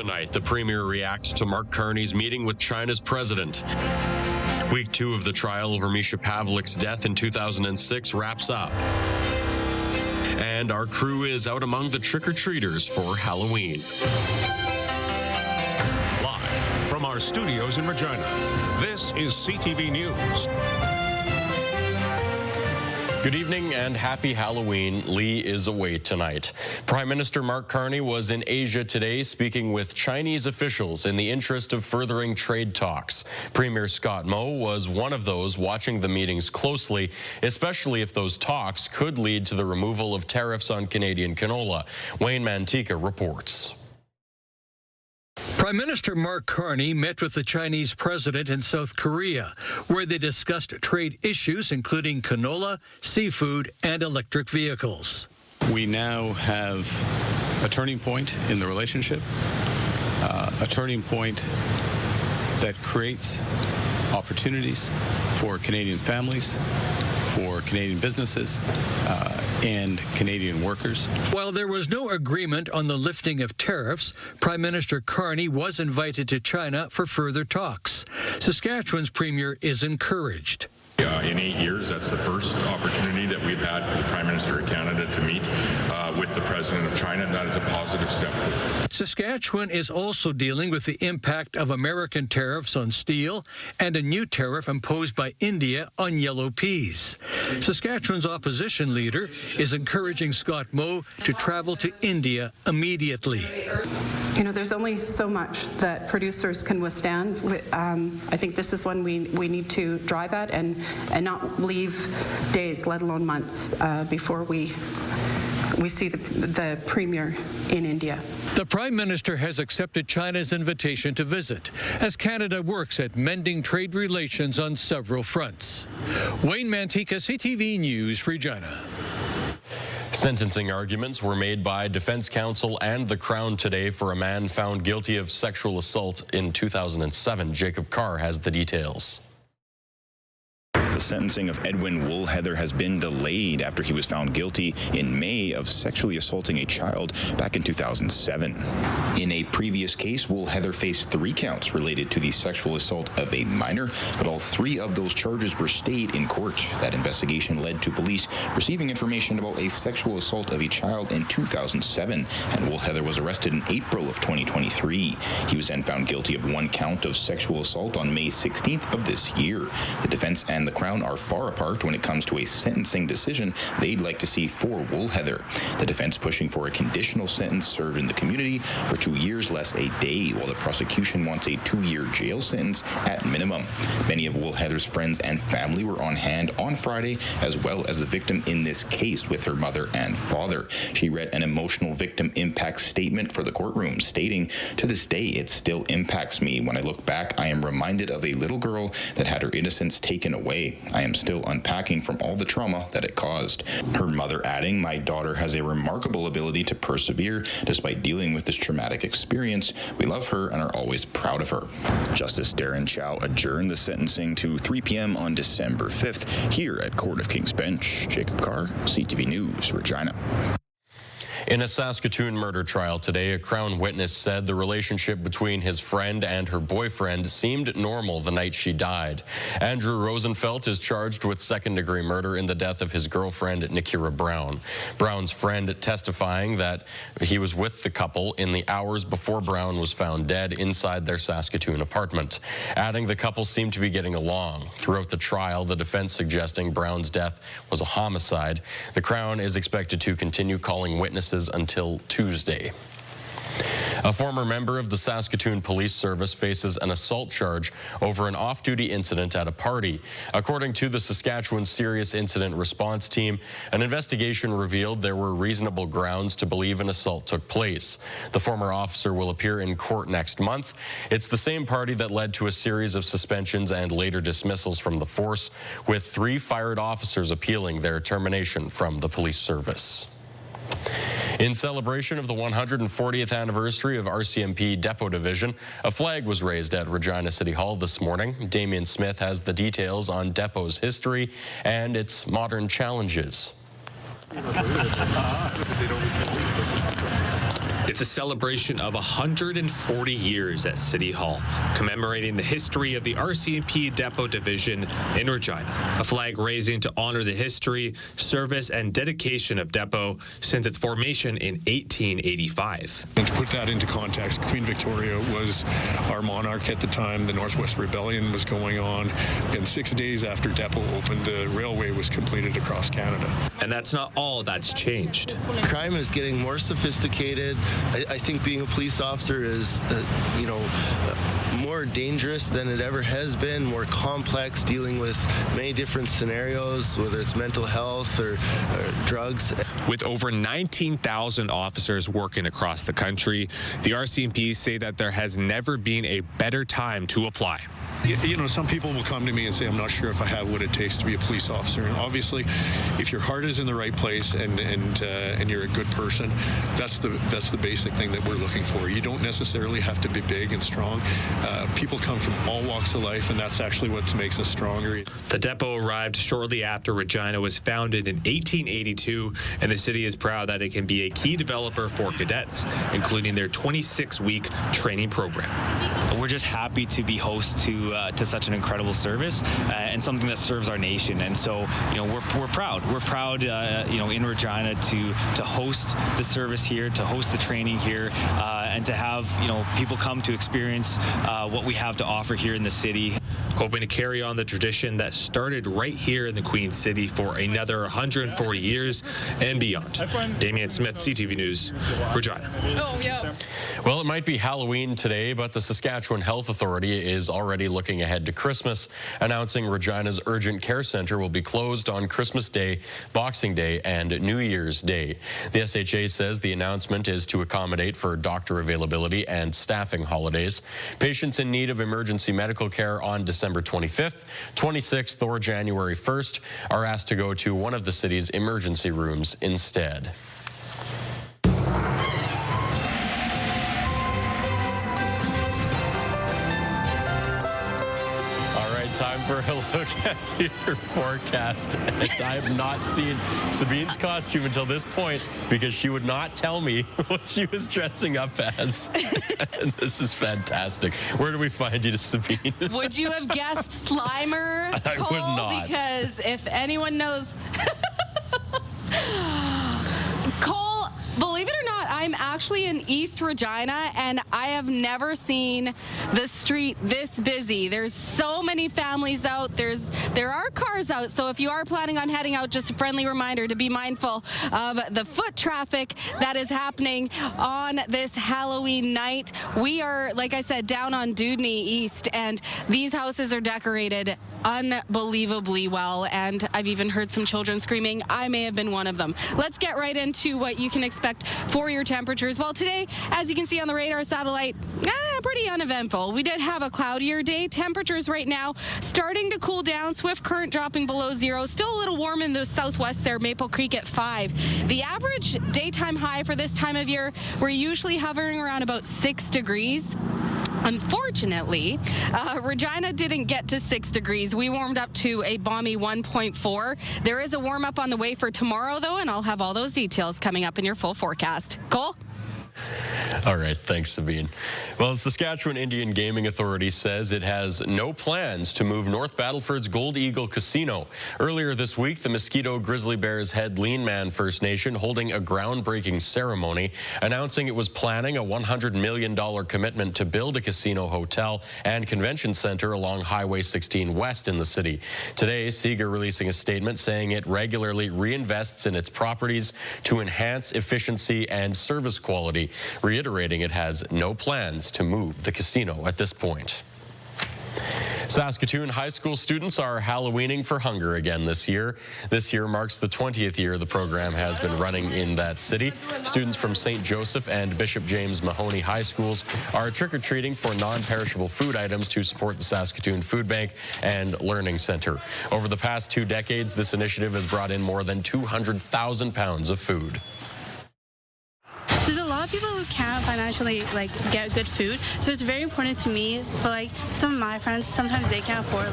Tonight, the Premier reacts to Mark Carney's meeting with China's president. Week 2 of the trial over Misha Pavlik's death in 2006 wraps up. And our crew is out among the trick-or-treaters for Halloween. Live from our studios in Regina, this is CTV News. Good evening and happy Halloween. Lee is away tonight. Prime Minister Mark Carney was in Asia today speaking with Chinese officials in the interest of furthering trade talks. Premier Scott Moe was one of those watching the meetings closely, especially if those talks could lead to the removal of tariffs on Canadian canola. Wayne Mantika reports. Prime Minister Mark Carney met with the Chinese president in South Korea, where they discussed trade issues including canola, seafood, and electric vehicles. We now have a turning point in the relationship, a turning point that creates opportunities for Canadian families, for Canadian businesses, and Canadian workers. While there was no agreement on the lifting of tariffs, Prime Minister Carney was invited to China for further talks. Saskatchewan's premier is encouraged. In 8 years, that's the first opportunity that we've had for the Prime Minister of Canada to meet with the President of China, and that is a positive step forward. Saskatchewan is also dealing with the impact of American tariffs on steel and a new tariff imposed by India on yellow peas. Saskatchewan's opposition leader is encouraging Scott Moe to travel to India immediately. You know, there's only so much that producers can withstand. I think this is one we need to drive at and not leave days, let alone months, before we see the Premier in India. The Prime Minister has accepted China's invitation to visit, as Canada works at mending trade relations on several fronts. Wayne Mantika, CTV News, Regina. Sentencing arguments were made by defense counsel and the Crown today for a man found guilty of sexual assault in 2007. Jacob Carr has the details. The sentencing of Edwin Woolheather has been delayed after he was found guilty in May of sexually assaulting a child back in 2007. In a previous case, Woolheather faced 3 counts related to the sexual assault of a minor, but all 3 of those charges were stayed in court. That investigation led to police receiving information about a sexual assault of a child in 2007, and Woolheather was arrested in April of 2023. He was then found guilty of 1 count of sexual assault on May 16th of this year. The defense and the Crown are far apart when it comes to a sentencing decision they'd like to see for Woolheather. The defense pushing for a conditional sentence served in the community for 2 years less a day, while the prosecution wants a 2-year jail sentence at minimum. Many of Woolheather's friends and family were on hand on Friday, as well as the victim in this case with her mother and father. She read an emotional victim impact statement for the courtroom, stating, "To this day, it still impacts me. When I look back, I am reminded of a little girl that had her innocence taken away. I am still unpacking from all the trauma that it caused." Her mother adding, "My daughter has a remarkable ability to persevere despite dealing with this traumatic experience. We love her and are always proud of her." Justice Darren Chow adjourned the sentencing to 3 p.m. on December 5th here at Court of King's Bench. Jacob Carr, CTV News, Regina. In a Saskatoon murder trial today, a Crown witness said the relationship between his friend and her boyfriend seemed normal the night she died. Andrew Rosenfeld is charged with second-degree murder in the death of his girlfriend, Nikira Brown. Brown's friend testifying that he was with the couple in the hours before Brown was found dead inside their Saskatoon apartment, adding the couple seemed to be getting along. Throughout the trial, the defense suggesting Brown's death was a homicide. The Crown is expected to continue calling witnesses until Tuesday. A former member of the Saskatoon Police Service faces an assault charge over an off-duty incident at a party. According to the Saskatchewan Serious Incident Response Team, an investigation revealed there were reasonable grounds to believe an assault took place. The former officer will appear in court next month. It's the same party that led to a series of suspensions and later dismissals from the force, with 3 fired officers appealing their termination from the police service. In celebration of the 140th anniversary of RCMP Depot Division, a flag was raised at Regina City Hall this morning. Damien Smith has the details on Depot's history and its modern challenges. It's a celebration of 140 years at City Hall, commemorating the history of the RCMP Depot Division in Regina. A flag raising to honor the history, service, and dedication of Depot since its formation in 1885. And to put that into context, Queen Victoria was our monarch at the time. The Northwest Rebellion was going on, and 6 days after Depot opened, the railway was completed across Canada. And that's not all that's changed. Crime is getting more sophisticated. I think being a police officer is, more dangerous than it ever has been, more complex, dealing with many different scenarios, whether it's mental health or drugs. With over 19,000 officers working across the country, the RCMP say that there has never been a better time to apply. Some people will come to me and say, I'm not sure if I have what it takes to be a police officer. And obviously, if your heart is in the right place and you're a good person, that's the basic thing that we're looking for. You don't necessarily have to be big and strong. People come from all walks of life, and that's actually what makes us stronger. The depot arrived shortly after Regina was founded in 1882, and the city is proud that it can be a key developer for cadets, including their 26-week training program. We're just happy to be host to such an incredible service and something that serves our nation. And so, we're proud. We're proud, in Regina to host the service here, to host the training here, and to have, people come to experience what we have to offer here in the city. Hoping to carry on the tradition that started right here in the Queen City for another 140 years and beyond. Damian Smith, CTV News, Regina. Well, it might be Halloween today, but the Saskatchewan Health Authority is already looking ahead to Christmas, announcing Regina's Urgent Care Centre will be closed on Christmas Day, Boxing Day, and New Year's Day. The SHA says the announcement is to accommodate for doctor availability and staffing holidays. Patients in need of emergency medical care on December 25th, 26th, or January 1st are asked to go to one of the city's emergency rooms instead. Time for a look at your forecast. And I have not seen Sabine's costume until this point because she would not tell me what she was dressing up as. And this is fantastic. Where do we find you, Sabine? Would you have guessed Slimer, Cole? I would not. Because if anyone knows... Cole, believe it or not, I'm actually in East Regina, and I have never seen the street this busy. There's so many families out. There are cars out, so if you are planning on heading out, just a friendly reminder to be mindful of the foot traffic that is happening on this Halloween night. We are, like I said, down on Dudney East, and these houses are decorated unbelievably well, and I've even heard some children screaming. I may have been one of them. Let's get right into what you can expect for your temperatures. Well, today, as you can see on the radar satellite, pretty uneventful. We did have a cloudier day. Temperatures right now starting to cool down. Swift Current dropping below zero. Still a little warm in the southwest there. Maple Creek at 5. The average daytime high for this time of year, we're usually hovering around about 6 degrees. Unfortunately, Regina didn't get to 6 degrees. We warmed up to a balmy 1.4. There is a warm up on the way for tomorrow, though, and I'll have all those details coming up in your full forecast. Cole? All right, thanks, Sabine. Well, the Saskatchewan Indian Gaming Authority says it has no plans to move North Battleford's Gold Eagle Casino. Earlier this week, the Mosquito Grizzly Bears head Lean Man First Nation holding a groundbreaking ceremony announcing it was planning a $100 million commitment to build a casino, hotel, and convention center along Highway 16 West in the city. Today, Seeger releasing a statement saying it regularly reinvests in its properties to enhance efficiency and service quality, reiterating it has no plans to move the casino at this point. Saskatoon high school students are Halloweening for hunger again this year. This year marks the 20th year the program has been running in that city. Students from St. Joseph and Bishop James Mahoney High Schools are trick-or-treating for non-perishable food items to support the Saskatoon Food Bank and Learning Center. Over the past 2 decades, this initiative has brought in more than 200,000 pounds of food. There's a lot of people who can't financially get good food, so it's very important to me. For some of my friends, sometimes they can't afford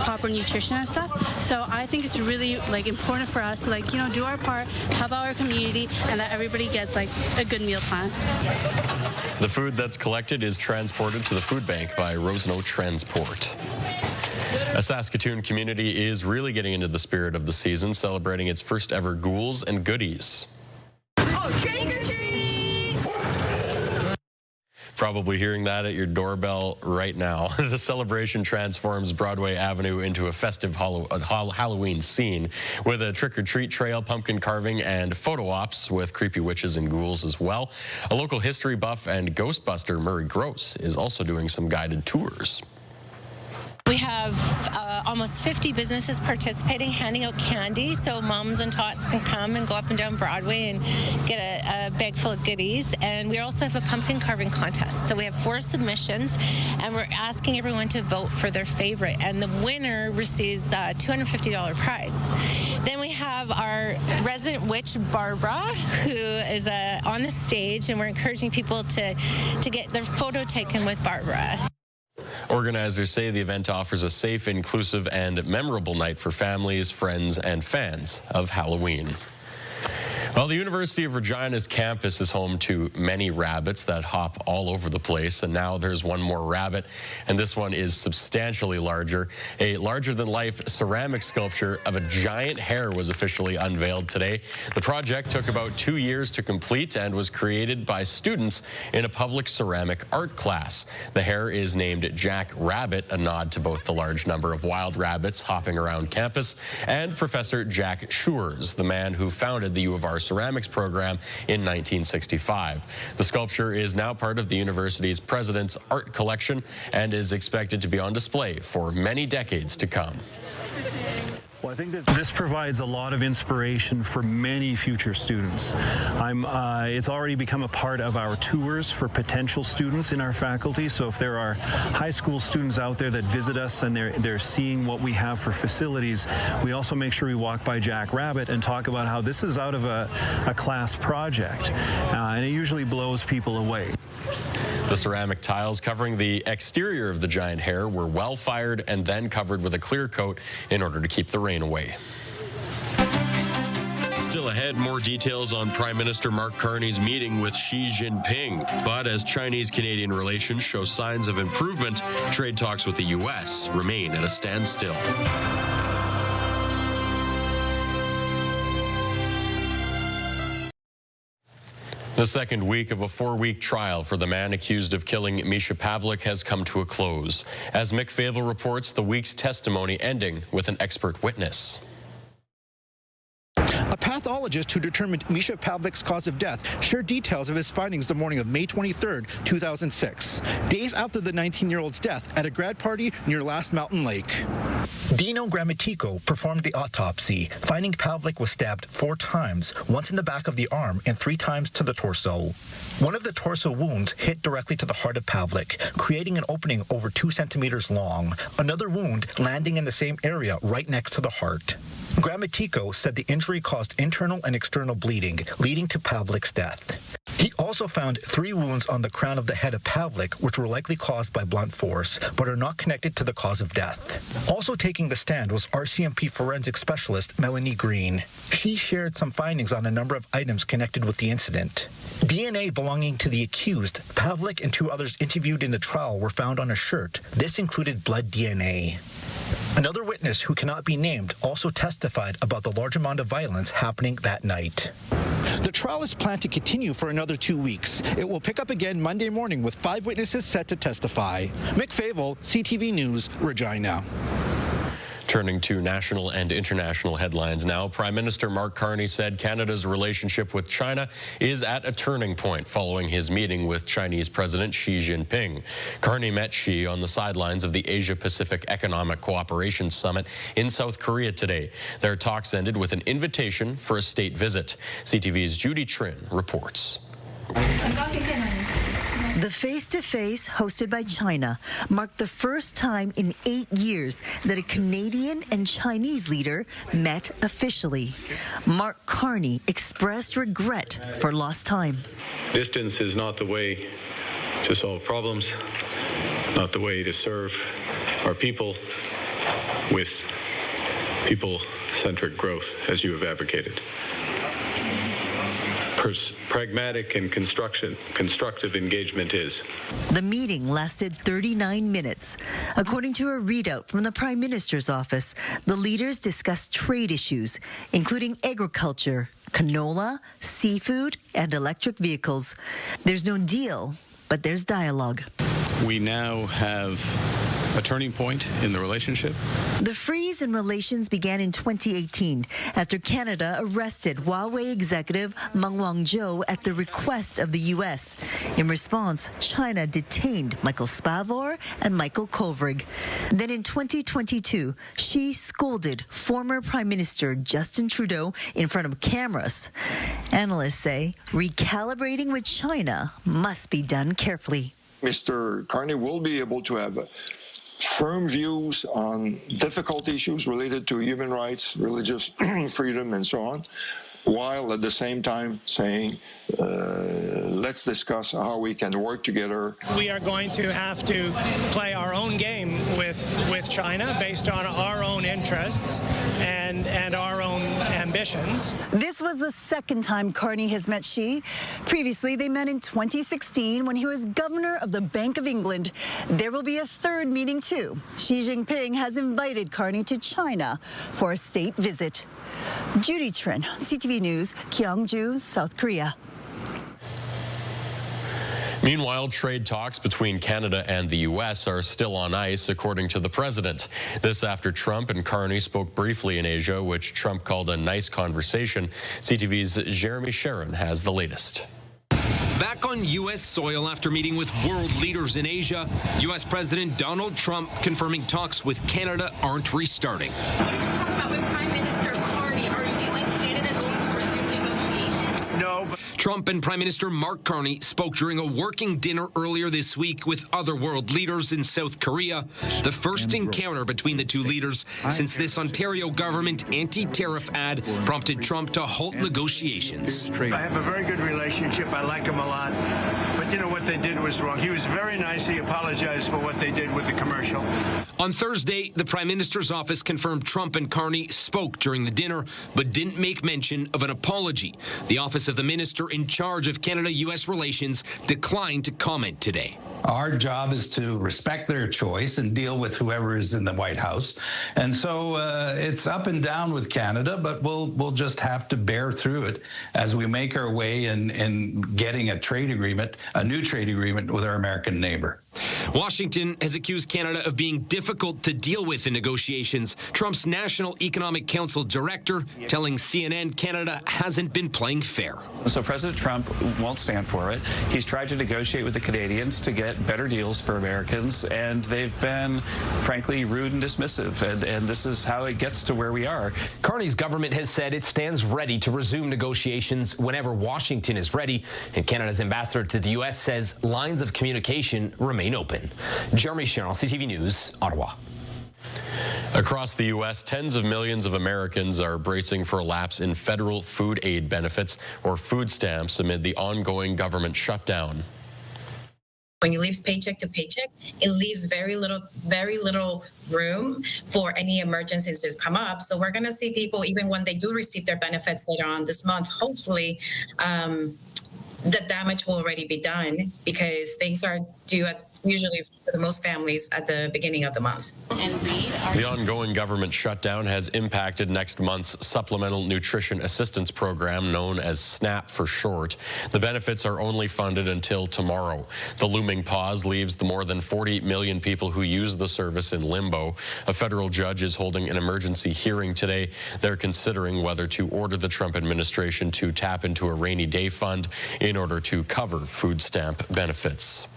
proper nutrition and stuff. So I think it's really important for us to do our part, help out our community, and that everybody gets a good meal plan. The food that's collected is transported to the food bank by Rosenau Transport. A Saskatoon community is really getting into the spirit of the season, celebrating its first ever Ghouls and Goodies. Oh, trick or treat! Probably hearing that at your doorbell right now. The celebration transforms Broadway Avenue into a festive Halloween scene with a trick-or-treat trail, pumpkin carving, and photo ops with creepy witches and ghouls as well. A local history buff and Ghostbuster, Murray Gross, is also doing some guided tours. We have almost 50 businesses participating, handing out candy so moms and tots can come and go up and down Broadway and get a bag full of goodies. And we also have a pumpkin carving contest. So we have 4 submissions, and we're asking everyone to vote for their favorite. And the winner receives a $250 prize. Then we have our resident witch, Barbara, who is on the stage, and we're encouraging people to get their photo taken with Barbara. Organizers say the event offers a safe, inclusive, and memorable night for families, friends, and fans of Halloween. Well, the University of Regina's campus is home to many rabbits that hop all over the place, and now there's one more rabbit, and this one is substantially larger. A larger-than-life ceramic sculpture of a giant hare was officially unveiled today. The project took about 2 years to complete and was created by students in a public ceramic art class. The hare is named Jack Rabbit, a nod to both the large number of wild rabbits hopping around campus and Professor Jack Schurz, the man who founded the U of R ceramics program in 1965. The sculpture is now part of the university's president's art collection and is expected to be on display for many decades to come. Well, I think that this provides a lot of inspiration for many future students. It's already become a part of our tours for potential students in our faculty. So if there are high school students out there that visit us and they're seeing what we have for facilities, we also make sure we walk by Jack Rabbit and talk about how this is out of a class project, and it usually blows people away. The ceramic tiles covering the exterior of the giant hare were well fired and then covered with a clear coat in order to keep the rain away. Still ahead, more details on Prime Minister Mark Carney's meeting with Xi Jinping. But as Chinese-Canadian relations show signs of improvement, trade talks with the U.S. remain at a standstill. The second week of a 4-week trial for the man accused of killing Misha Pavlik has come to a close. As Mick Favel reports, the week's testimony ending with an expert witness. A pathologist who determined Misha Pavlik's cause of death shared details of his findings the morning of May 23, 2006, days after the 19-year-old's death at a grad party near Last Mountain Lake. Dino Gramatico performed the autopsy, finding Pavlik was stabbed 4 times, once in the back of the arm and 3 times to the torso. One of the torso wounds hit directly to the heart of Pavlik, creating an opening over 2 centimeters long, another wound landing in the same area right next to the heart. Gramatico said the injury caused internal and external bleeding, leading to Pavlik's death. He also found 3 wounds on the crown of the head of Pavlik, which were likely caused by blunt force, but are not connected to the cause of death. Also taking the stand was RCMP forensic specialist Melanie Green. She shared some findings on a number of items connected with the incident. DNA belonging to the accused, Pavlik, and 2 others interviewed in the trial were found on a shirt. This included blood DNA. Another witness who cannot be named also testified about the large amount of violence happening that night. The trial is planned to continue for another 2 weeks. It will pick up again Monday morning with 5 witnesses set to testify. Mick Favel, CTV News, Regina. Turning to national and international headlines now, Prime Minister Mark Carney said Canada's relationship with China is at a turning point following his meeting with Chinese President Xi Jinping. Carney met Xi on the sidelines of the Asia-Pacific Economic Cooperation Summit in South Korea today. Their talks ended with an invitation for a state visit. CTV's Judy Trin reports. The face-to-face hosted by China marked the first time in 8 years that a Canadian and Chinese leader met officially. Mark Carney expressed regret for lost time. Distance is not the way to solve problems, not the way to serve our people with people-centric growth, as you have advocated. Pragmatic and constructive engagement is. The meeting lasted 39 minutes. According to a readout from the Prime Minister's office, the leaders discussed trade issues, including agriculture, canola, seafood, and electric vehicles. There's no deal, but there's dialogue. We now have a turning point in the relationship. The freeze in relations began in 2018 after Canada arrested Huawei executive Meng Wanzhou at the request of the U.S. In response, China detained Michael Spavor and Michael Kovrig. Then in 2022, Xi scolded former Prime Minister Justin Trudeau in front of cameras. Analysts say recalibrating with China must be done carefully. Mr. Carney will be able to have firm views on difficult issues related to human rights, religious freedom, and so on, while at the same time saying, let's discuss how we can work together. We are going to have to play our own game with China based on our own interests and our own ambitions. This was the second time Carney has met Xi. Previously, they met in 2016 when he was governor of the Bank of England. There will be a third meeting, too. Xi Jinping has invited Carney to China for a state visit. Judy Trin, CTV News, Gyeongju, South Korea. Meanwhile, trade talks between Canada and the U.S. are still on ice, according to the president. This after Trump and Carney spoke briefly in Asia, which Trump called a nice conversation. CTV's Jeremy Sharon has the latest. Back on U.S. soil after meeting with world leaders in Asia, U.S. President Donald Trump confirming talks with Canada aren't restarting. What did you talk about with Prime Minister Carney? Are you and Canada going to resume negotiations? No. Trump and Prime Minister Mark Carney spoke during a working dinner earlier this week with other world leaders in South Korea, the first encounter between the two leaders since this Ontario government anti-tariff ad prompted Trump to halt negotiations. I have a very good relationship. I like him a lot. But you know what they did was wrong. He was very nice. He apologized for what they did with the commercial. On Thursday, the Prime Minister's office confirmed Trump and Carney spoke during the dinner, but didn't make mention of an apology. The Office of the Minister in charge of Canada-U.S. relations declined to comment today. Our job is to respect their choice and deal with whoever is in the White House. And so it's up and down with Canada, but we'll just have to bear through it as we make our way in getting a trade agreement, a new trade agreement with our American neighbor. Washington has accused Canada of being difficult to deal with in negotiations. Trump's National Economic Council director telling CNN Canada hasn't been playing fair. So President Trump won't stand for it. He's tried to negotiate with the Canadians to get better deals for Americans, and they've been, frankly, rude and dismissive, and this is how it gets to where we are. Carney's government has said it stands ready to resume negotiations whenever Washington is ready, and Canada's ambassador to the U.S. says lines of communication remain open. Jeremy Sharon, CTV News, Ottawa. Across the U.S., tens of millions of Americans are bracing for a lapse in federal food aid benefits or food stamps amid the ongoing government shutdown. When you live paycheck to paycheck, it leaves very little room for any emergencies to come up. So we're going to see people, even when they do receive their benefits later on this month, hopefully the damage will already be done because things are due usually for most families at the beginning of the month. The ongoing government shutdown has impacted next month's Supplemental Nutrition Assistance Program, known as SNAP for short. The benefits are only funded until tomorrow. The looming pause leaves the more than 40 million people who use the service in limbo. A federal judge is holding an emergency hearing today. They're considering whether to order the Trump administration to tap into a rainy day fund in order to cover food stamp benefits.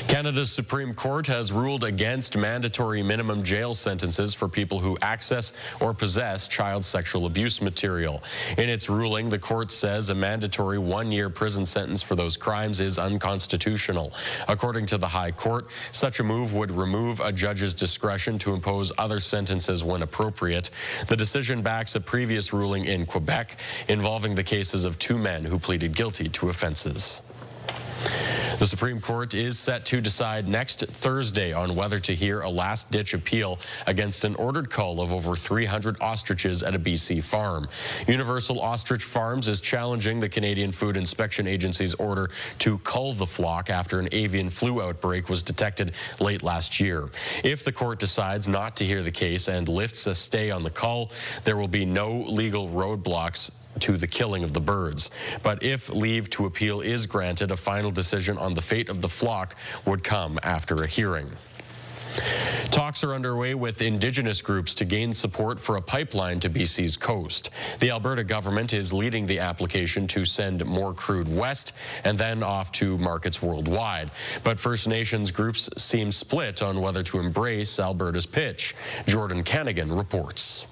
Canada's Supreme Court has ruled against mandatory minimum jail sentences for people who access or possess child sexual abuse material. In its ruling, the court says a mandatory one-year prison sentence for those crimes is unconstitutional. According to the High Court, such a move would remove a judge's discretion to impose other sentences when appropriate. The decision backs a previous ruling in Quebec involving the cases of two men who pleaded guilty to offenses. The Supreme Court is set to decide next Thursday on whether to hear a last-ditch appeal against an ordered cull of over 300 ostriches at a BC farm. Universal Ostrich Farms is challenging the Canadian Food Inspection Agency's order to cull the flock after an avian flu outbreak was detected late last year. If the court decides not to hear the case and lifts a stay on the cull, there will be no legal roadblocks to the killing of the birds. But if leave to appeal is granted, a final decision on the fate of the flock would come after a hearing. Talks are underway with Indigenous groups to gain support for a pipeline to BC's coast. The Alberta government is leading the application to send more crude west and then off to markets worldwide. But First Nations groups seem split on whether to embrace Alberta's pitch. Jordan Canagan reports.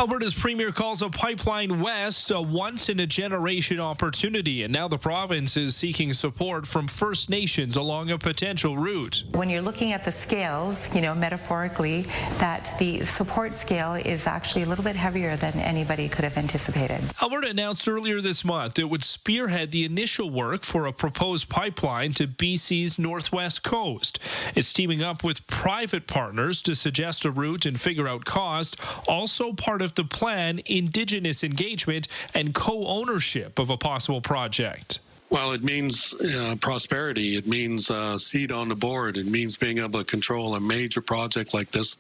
Alberta's premier calls a pipeline west a once-in-a-generation opportunity, and now the province is seeking support from First Nations along a potential route. When you're looking at the scales, metaphorically, that the support scale is actually a little bit heavier than anybody could have anticipated. Alberta announced earlier this month it would spearhead the initial work for a proposed pipeline to BC's northwest coast. It's teaming up with private partners to suggest a route and figure out cost, also part of the plan, Indigenous engagement and co-ownership of a possible project. Well, it means prosperity. It means seat on the board. It means being able to control a major project like this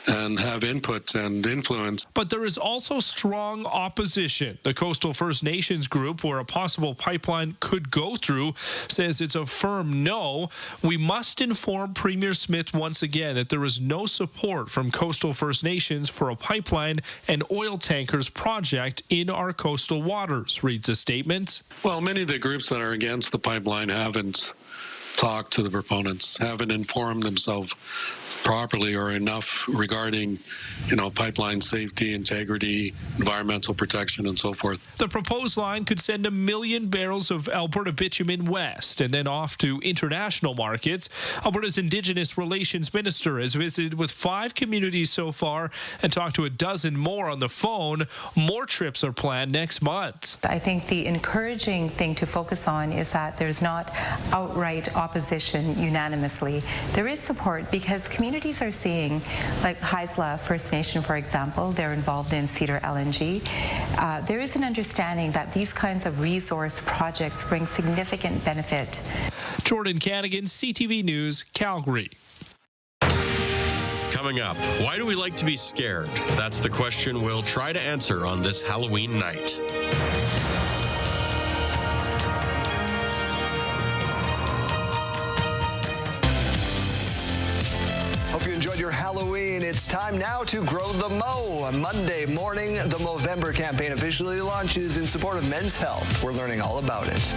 and have input and influence. But there is also strong opposition. The Coastal First Nations group, where a possible pipeline could go through, says it's a firm no. We must inform Premier Smith once again that there is no support from Coastal First Nations for a pipeline and oil tankers project in our coastal waters, reads a statement. Well, many of the groups that are against the pipeline haven't talked to the proponents, haven't informed themselves properly or enough regarding, pipeline safety, integrity, environmental protection, and so forth. The proposed line could send 1 million barrels of Alberta bitumen west and then off to international markets. Alberta's Indigenous Relations Minister has visited with 5 communities so far and talked to a dozen more on the phone. More trips are planned next month. I think the encouraging thing to focus on is that there's not outright opposition unanimously. There is support because communities are seeing, like Haisla First Nation, for example, they're involved in Cedar LNG. There is an understanding that these kinds of resource projects bring significant benefit. Jordan Canagan, CTV News, Calgary. Coming up, why do we like to be scared? That's the question we'll try to answer on this Halloween night. Hope you enjoyed your Halloween. It's time now to grow the Mo. On Monday morning, the Movember campaign officially launches in support of men's health. We're learning all about it.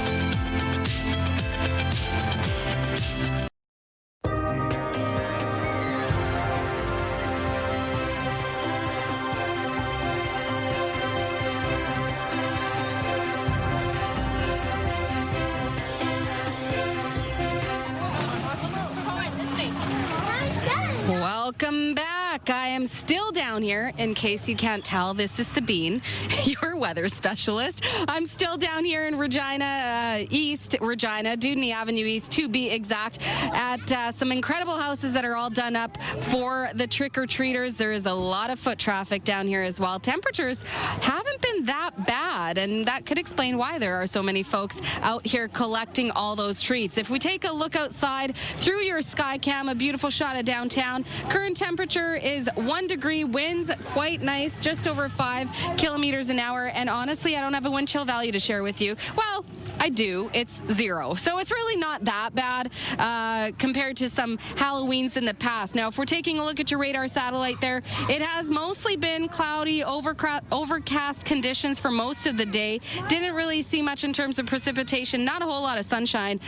Welcome back. I am still down here. In case you can't tell, this is Sabine, your weather specialist. I'm still down here in Regina, East Regina, Dudney Avenue East, to be exact, at some incredible houses that are all done up for the trick-or-treaters. There is a lot of foot traffic down here as well. Temperatures haven't been that bad, and that could explain why there are so many folks out here collecting all those treats. If we take a look outside through your Skycam, a beautiful shot of downtown, current temperature is is 1 degree. Winds quite nice, just over 5 kilometers an hour. And honestly, I don't have a wind chill value to share with you. Well, I do. It's 0. So it's really not that bad compared to some Halloweens in the past. Now, if we're taking a look at your radar satellite there, it has mostly been cloudy, overcast conditions for most of the day. Didn't really see much in terms of precipitation. Not a whole lot of sunshine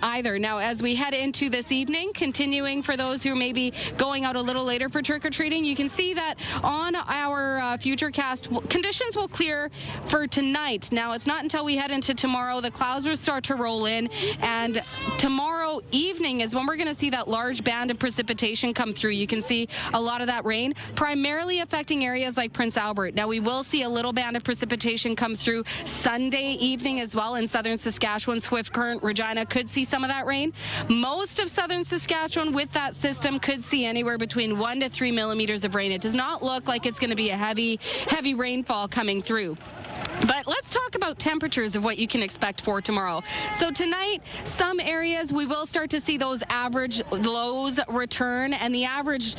either. Now, as we head into this evening, continuing for those who may be going out a little later for trick-or-treating, you can see that on our Futurecast, conditions will clear for tonight. Now, it's not until we head into tomorrow the clouds will start to roll in, and tomorrow evening is when we're going to see that large band of precipitation come through. You can see a lot of that rain primarily affecting areas like Prince Albert. Now, we will see a little band of precipitation come through Sunday evening as well in southern Saskatchewan. Swift Current, Regina could see some of that rain. Most of southern Saskatchewan with that system could see anywhere between 1 to 3 millimeters of rain. It does not look like it's going to be a heavy rainfall coming through. But let's talk about temperatures of what you can expect for tomorrow. So tonight, some areas we will start to see those average lows return, and the average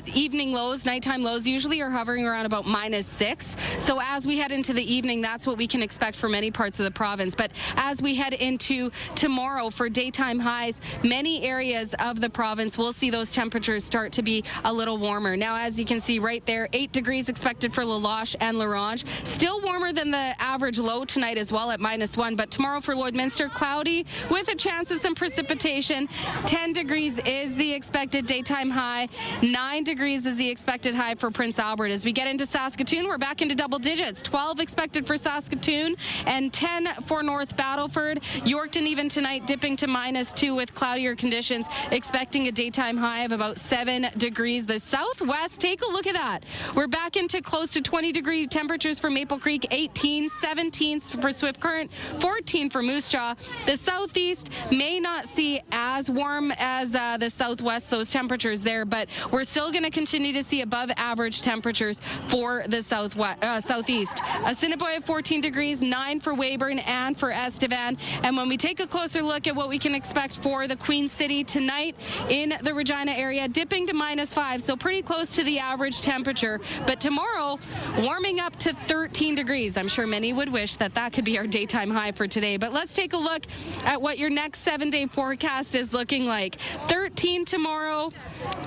evening lows, nighttime lows usually are hovering around about -6. So as we head into the evening, that's what we can expect for many parts of the province. But as we head into tomorrow for daytime highs, many areas of the province will see those temperatures start to be a little warmer. Now, as you can see right there, 8 degrees expected for La Loche and La Ronge. Still warmer than the average low tonight as well at -1, but tomorrow for Lloydminster, cloudy with a chance of some precipitation. 10 degrees is the expected daytime high. 9 degrees is the expected high for Prince Albert. As we get into Saskatoon, we're back into double digits. 12 expected for Saskatoon and 10 for North Battleford. Yorkton even tonight dipping to -2 with cloudier conditions, expecting a daytime high of about 7 degrees. The southwest, take a look at that. We're back into close to 20-degree temperatures for Maple Creek, 18, 17 for Swift Current, 14 for Moose Jaw. The southeast may not see as warm as the southwest, those temperatures there, but we're still going to continue to see above average temperatures for the southeast. Assiniboia, 14 degrees, 9 for Weyburn and for Estevan. And when we take a closer look at what we can expect for the Queen City tonight in the Regina area, dipping to -5, so pretty close to the average temperature. But tomorrow, warming up to 13 degrees. I'm sure many would wish that that could be our daytime high for today. But let's take a look at what your next 7-day forecast is looking like. 13 tomorrow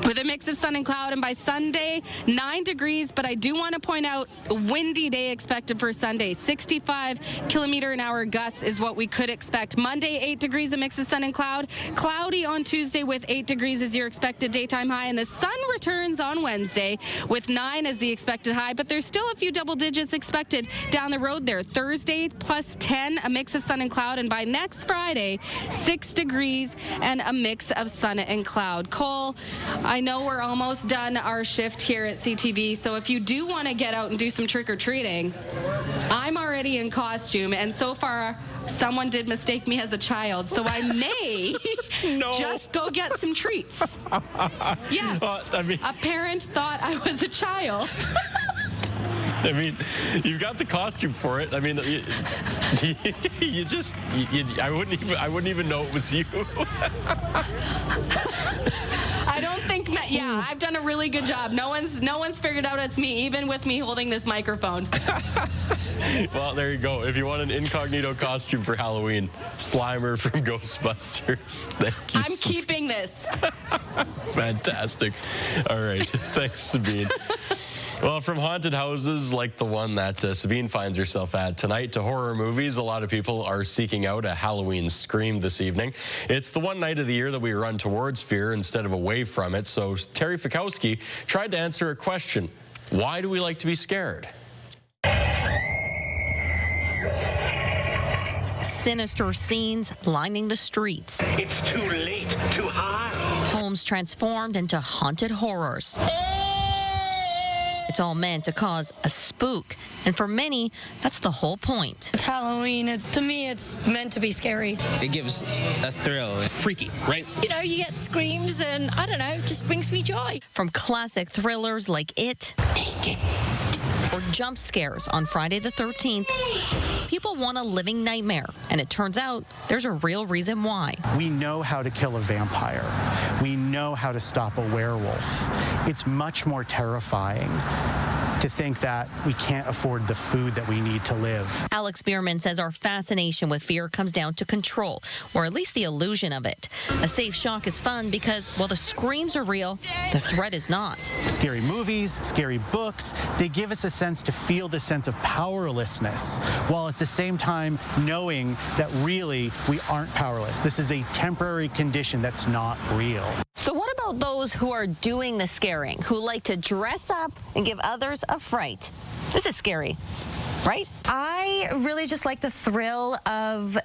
with a mix of sun and cloud, and by Sunday, 9 degrees. But I do want to point out a windy day expected for Sunday. 65 kilometer an hour gusts is what we could expect. Monday, 8 degrees, a mix of sun and cloud. Cloudy on Tuesday with 8 degrees as your expected daytime high, and the sun returns on Wednesday with 9 as the expected high. But there's still a few double digits expected down the road there. Thursday, +10, a mix of sun and cloud, and by next Friday, 6 degrees and a mix of sun and cloud. Cole, I know we're almost done our shift here at CTV, so if you do want to get out and do some trick-or-treating, I'm already in costume, and so far someone did mistake me as a child, so I may just go get some treats. Yes, a parent thought I was a child. I mean, you've got the costume for it. I mean, I wouldn't even know it was you. I don't think, yeah, I've done a really good job. No one's figured out it's me, even with me holding this microphone. Well, there you go. If you want an incognito costume for Halloween, Slimer from Ghostbusters. Thank you. I'm keeping this. Fantastic. All right. Thanks, Sabine. Well, from haunted houses like the one that Sabine finds herself at tonight to horror movies, a lot of people are seeking out a Halloween scream this evening. It's the one night of the year that we run towards fear instead of away from it. So Terry Fikowski tried to answer a question. Why do we like to be scared? Sinister scenes lining the streets. It's too late to hide. Homes transformed into haunted horrors. It's all meant to cause a spook, and for many, that's the whole point. It's Halloween. To me, it's meant to be scary. It gives a thrill. Freaky, right? You know, you get screams, and I don't know, it just brings me joy. From classic thrillers like It or jump scares on Friday the 13th, people want a living nightmare, and it turns out there's a real reason why. We know how to kill a vampire. We know how to stop a werewolf. It's much more terrifying to think that we can't afford the food that we need to live. Alex Bierman says our fascination with fear comes down to control, or at least the illusion of it. A safe shock is fun because, while the screams are real, the threat is not. Scary movies, scary books, they give us a sense to feel the sense of powerlessness, while at the same time knowing that really we aren't powerless. This is a temporary condition that's not real. So what about those who are doing the scaring, who like to dress up and give others a fright? This is scary, right? I really just like the thrill of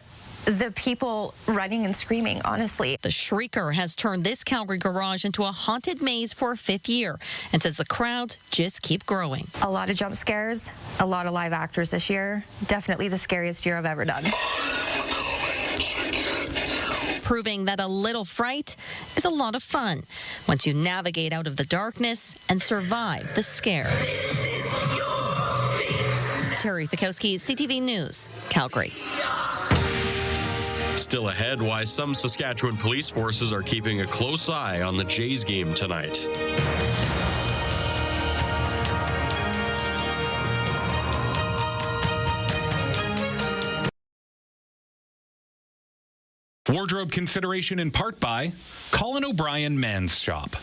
the people running and screaming, honestly. The Shrieker has turned this Calgary garage into a haunted maze for a 5th year and says the crowds just keep growing. A lot of jump scares, a lot of live actors this year. Definitely the scariest year I've ever done. Proving that a little fright is a lot of fun once you navigate out of the darkness and survive the scare. Terry Fikowski, CTV News, Calgary. Still ahead, why some Saskatchewan police forces are keeping a close eye on the Jays game tonight. Wardrobe consideration in part by Colin O'Brien Men's Shop.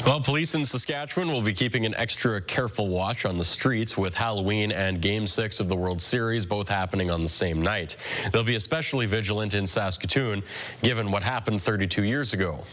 Well, police in Saskatchewan will be keeping an extra careful watch on the streets with Halloween and Game 6 of the World Series both happening on the same night. They'll be especially vigilant in Saskatoon, given what happened 32 years ago.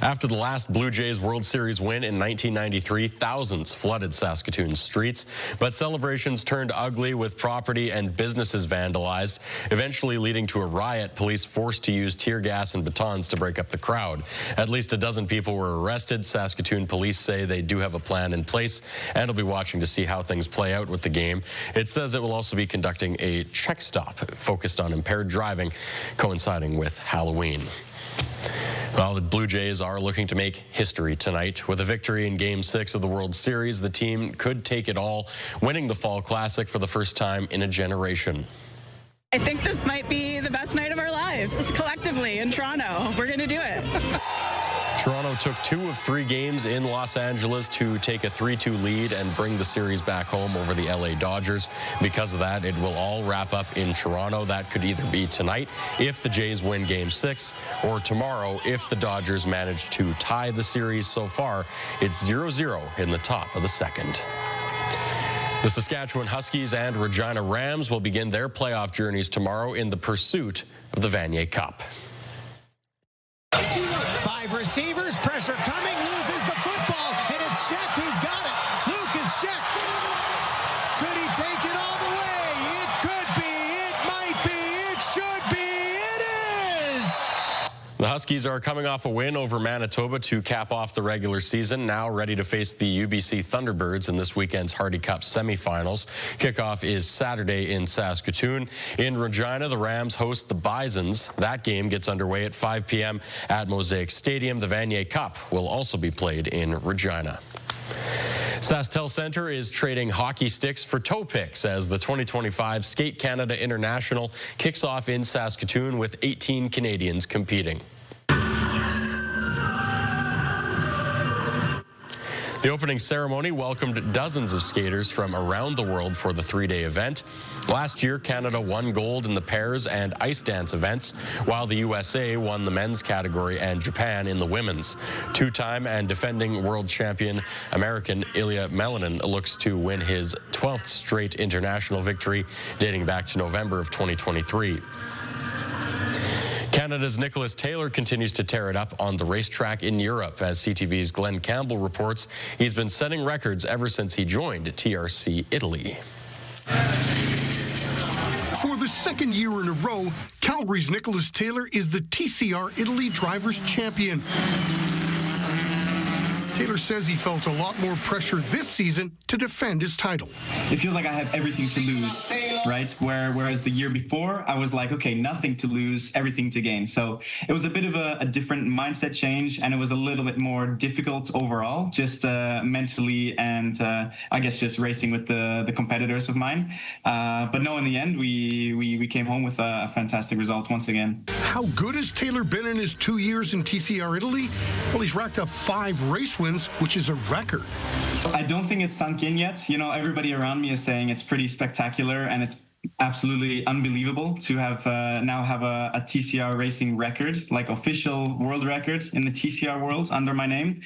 After the last Blue Jays World Series win in 1993, thousands flooded Saskatoon's streets, but celebrations turned ugly with property and businesses vandalized, eventually leading to a riot. Police forced to use tear gas and batons to break up the crowd. At least a dozen people were arrested. Saskatoon police say they do have a plan in place and will be watching to see how things play out with the game. It says it will also be conducting a check stop focused on impaired driving, coinciding with Halloween. Well, the Blue Jays are looking to make history tonight. With a victory in Game 6 of the World Series, the team could take it all, winning the Fall Classic for the first time in a generation. I think this might be the best night of our lives, collectively, in Toronto. We're going to do it. Toronto took 2 of 3 games in Los Angeles to take a 3-2 lead and bring the series back home over the LA Dodgers. Because of that, it will all wrap up in Toronto. That could either be tonight if the Jays win Game 6 or tomorrow if the Dodgers manage to tie the series. So far, it's 0-0 in the top of the second. The Saskatchewan Huskies and Regina Rams will begin their playoff journeys tomorrow in the pursuit of the Vanier Cup. 5 receivers, pressure coming, loses the football, and it's Sheck who's got it. Lucas Sheck. Could he take it all the way? It could be, it might be, it should be, it is! The Huskies are coming off a win over Manitoba to cap off the regular season, now ready to face the UBC Thunderbirds in this weekend's Hardy Cup semifinals. Kickoff is Saturday in Saskatoon. In Regina, the Rams host the Bisons. That game gets underway at 5 p.m. at Mosaic Stadium. The Vanier Cup will also be played in Regina. SaskTel Centre is trading hockey sticks for toe picks as the 2025 Skate Canada International kicks off in Saskatoon with 18 Canadians competing. The opening ceremony welcomed dozens of skaters from around the world for the 3-day event. Last year, Canada won gold in the pairs and ice dance events, while the USA won the men's category and Japan in the women's. 2-time and defending world champion American Ilya Melanin looks to win his 12th straight international victory, dating back to November of 2023. Canada's Nicholas Taylor continues to tear it up on the racetrack in Europe. As CTV's Glenn Campbell reports, he's been setting records ever since he joined TRC Italy. For the second year in a row, Calgary's Nicholas Taylor is the TCR Italy Drivers' Champion. Taylor says he felt a lot more pressure this season to defend his title. It feels like I have everything to lose. right? Whereas the year before, I was like, okay, nothing to lose, everything to gain. So it was a bit of a different mindset change, and it was a little bit more difficult overall, just mentally and I guess just racing with the competitors of mine. But no, in the end, we came home with a fantastic result once again. How good has Taylor been in his 2 years in TCR Italy? Well, he's racked up 5 race wins, which is a record. I don't think it's sunk in yet. You know, everybody around me is saying it's pretty spectacular, and it's absolutely unbelievable to have now have a TCR racing record, like official world record in the TCR world under my name.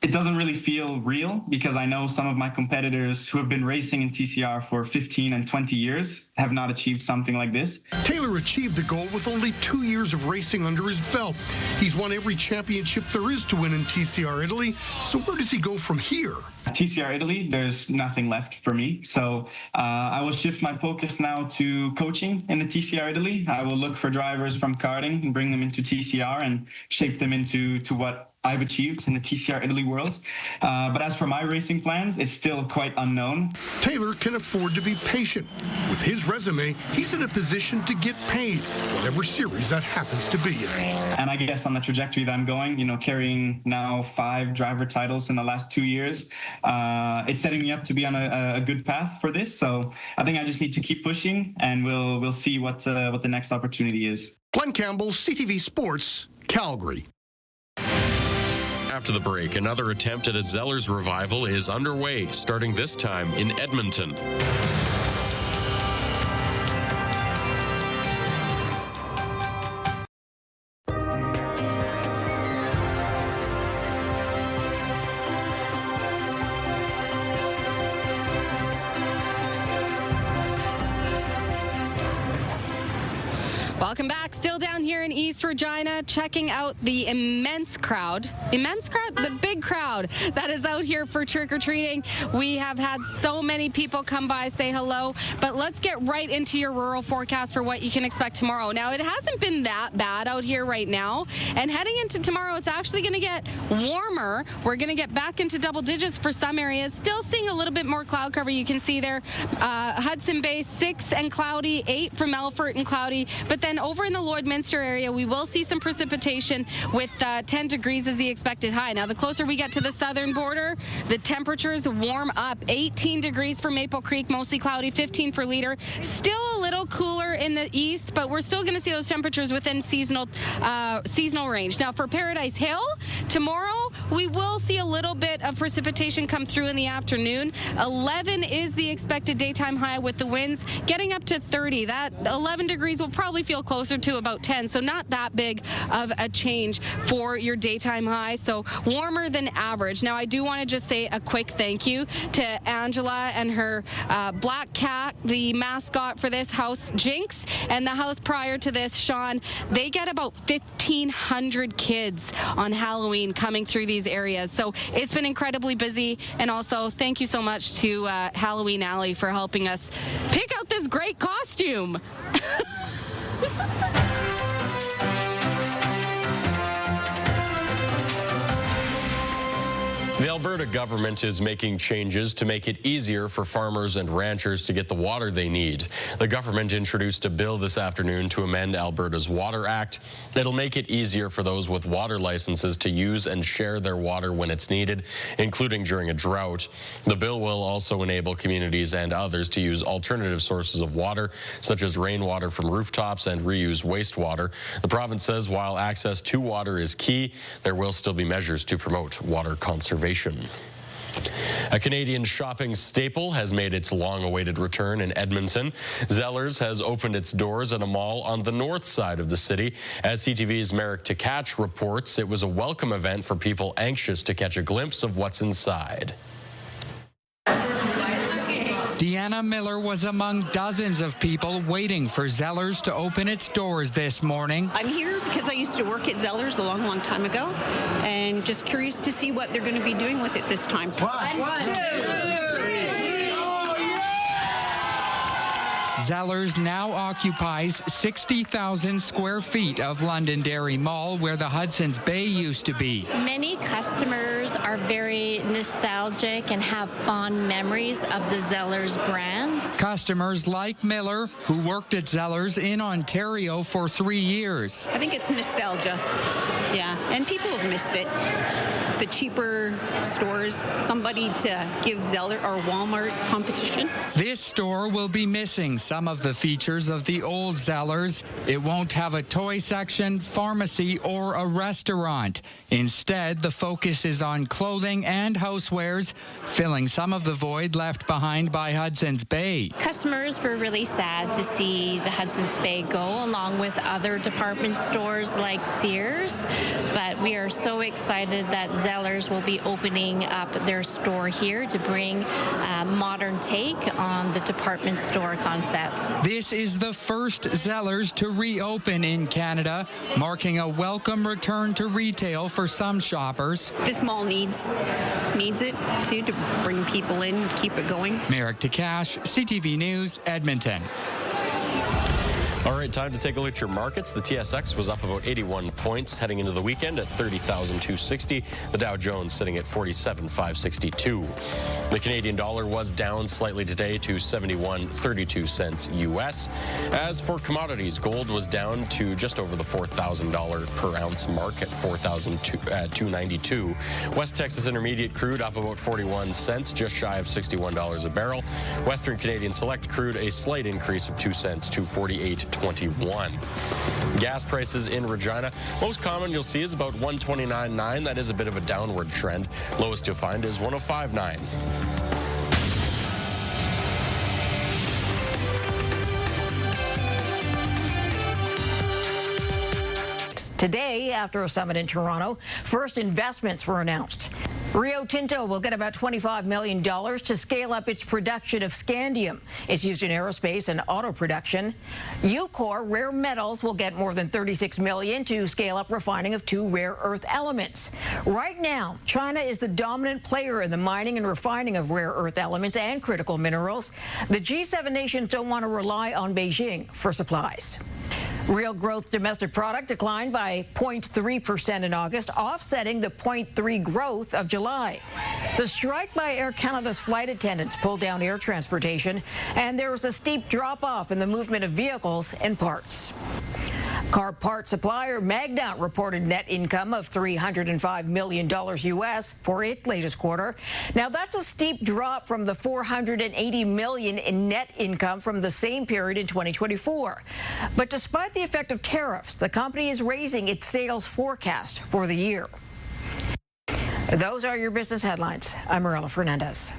It doesn't really feel real because I know some of my competitors who have been racing in TCR for 15 and 20 years have not achieved something like this. Taylor achieved the goal with only 2 years of racing under his belt. He's won every championship there is to win in TCR Italy. So where does he go from here? At TCR Italy, there's nothing left for me. So I will shift my focus now to coaching in the TCR Italy. I will look for drivers from karting and bring them into TCR and shape them into what I've achieved in the TCR Italy world. But as for my racing plans, it's still quite unknown. Taylor can afford to be patient. With his resume, he's in a position to get paid, whatever series that happens to be in. And I guess on the trajectory that I'm going, you know, carrying now 5 driver titles in the last 2 years, it's setting me up to be on a good path for this. So I think I just need to keep pushing, and we'll see what the next opportunity is. Glenn Campbell, CTV Sports, Calgary. After the break, another attempt at a Zellers revival is underway, starting this time in Edmonton. Welcome back. Still down here in East Regina, checking out the immense crowd, the big crowd that is out here for trick-or-treating. We have had so many people come by, say hello, but let's get right into your rural forecast for what you can expect tomorrow. Now, it hasn't been that bad out here right now, and heading into tomorrow, it's actually going to get warmer. We're going to get back into double digits for some areas. Still seeing a little bit more cloud cover. You can see there, Hudson Bay, 6 and cloudy, 8 from Melfort and cloudy, but then over in the Lloydminster area, we will see some precipitation with 10 degrees as the expected high. Now, the closer we get to the southern border, the temperatures warm up. 18 degrees for Maple Creek, mostly cloudy, 15 for Leader. Still a little cooler in the east, but we're still going to see those temperatures within seasonal range. Now, for Paradise Hill, tomorrow, we will see a little bit of precipitation come through in the afternoon. 11 is the expected daytime high with the winds getting up to 30. That 11 degrees will probably feel closer to about 10, so not that big of a change for your daytime high, so warmer than average. Now, I do want to just say a quick thank you to Angela and her black cat, the mascot for this house, Jinx, and the house prior to this, Sean. They get about 1,500 kids on Halloween coming through these areas, so it's been incredibly busy. And also, thank you so much to Halloween Alley for helping us pick out this great costume. The Alberta government is making changes to make it easier for farmers and ranchers to get the water they need. The government introduced a bill this afternoon to amend Alberta's Water Act. It'll make it easier for those with water licenses to use and share their water when it's needed, including during a drought. The bill will also enable communities and others to use alternative sources of water, such as rainwater from rooftops and reuse wastewater. The province says while access to water is key, there will still be measures to promote water conservation. A Canadian shopping staple has made its long-awaited return in Edmonton. Zellers has opened its doors at a mall on the north side of the city. As CTV's Merrick Tkach reports, it was a welcome event for people anxious to catch a glimpse of what's inside. Deanna Miller was among dozens of people waiting for Zellers to open its doors this morning. I'm here because I used to work at Zellers a long, long time ago, and just curious to see what they're going to be doing with it this time. One, two, three. Zellers now occupies 60,000 square feet of Londonderry Mall, where the Hudson's Bay used to be. Many customers are very nostalgic and have fond memories of the Zellers brand. Customers like Miller, who worked at Zellers in Ontario for 3 years. I think it's nostalgia. Yeah, and people have missed it. The cheaper stores, somebody to give Zeller or Walmart competition. This store will be missing some of the features of the old Zellers. It won't have a toy section, pharmacy, or a restaurant. Instead, the focus is on clothing and housewares, filling some of the void left behind by Hudson's Bay. Customers were really sad to see the Hudson's Bay go, along with other department stores like Sears. But we are so excited that Zellers will be opening up their store here to bring a modern take on the department store concept. This is the first Zellers to reopen in Canada, marking a welcome return to retail for some shoppers. This mall needs it too, to bring people in, keep it going. Merrick Takash, CTV News, Edmonton. All right, time to take a look at your markets. The TSX was up about 81 points heading into the weekend at 30,260. The Dow Jones sitting at 47,562. The Canadian dollar was down slightly today to 71.32 cents US. As for commodities, gold was down to just over the $4,000 per ounce mark at $4,292. West Texas Intermediate crude up about 41 cents, just shy of $61 a barrel. Western Canadian Select crude a slight increase of 2 cents to 48.21. Gas prices in Regina, most common you'll see is about 129.9. That is a bit of a downward trend. Lowest you'll find is 105.9. Today, after a summit in Toronto, first investments were announced. Rio Tinto will get about $25 million to scale up its production of scandium. It's used in aerospace and auto production. Ucore Rare Metals will get more than $36 million to scale up refining of 2 rare earth elements. Right now, China is the dominant player in the mining and refining of rare earth elements and critical minerals. The G7 nations don't want to rely on Beijing for supplies. Real growth domestic product declined by 0.3% in August, offsetting the 0.3% growth of July. The strike by Air Canada's flight attendants pulled down air transportation, and there was a steep drop-off in the movement of vehicles and parts. Car part supplier Magna reported net income of $305 million U.S. for its latest quarter. Now, that's a steep drop from the $480 million in net income from the same period in 2024. But despite the effect of tariffs, the company is raising its sales forecast for the year. Those are your business headlines. I'm Marilla Fernandez.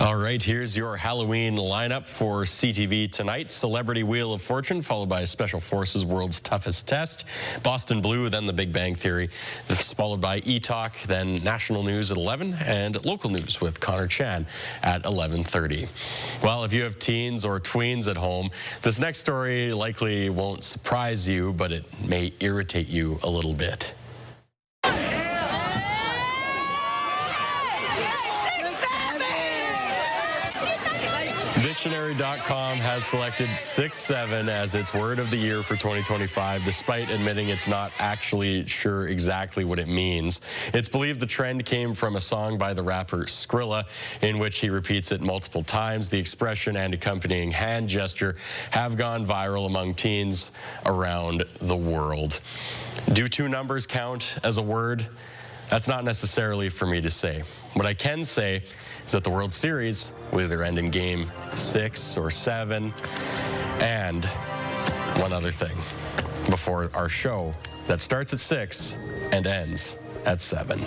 All right, here's your Halloween lineup for CTV tonight. Celebrity Wheel of Fortune, followed by Special Forces World's Toughest Test, Boston Blue, then The Big Bang Theory. This is followed by E-Talk, then National News at 11, and Local News with Connor Chan at 11:30. Well, if you have teens or tweens at home, this next story likely won't surprise you, but it may irritate you a little bit. Dictionary.com has selected 6'7" as its word of the year for 2025, despite admitting it's not actually sure exactly what it means. It's believed the trend came from a song by the rapper Skrilla, in which he repeats it multiple times. The expression and accompanying hand gesture have gone viral among teens around the world. Do 2 numbers count as a word? That's not necessarily for me to say. What I can say is that the World Series will either end in game 6 or 7. And one other thing before our show that starts at 6 and ends at 7.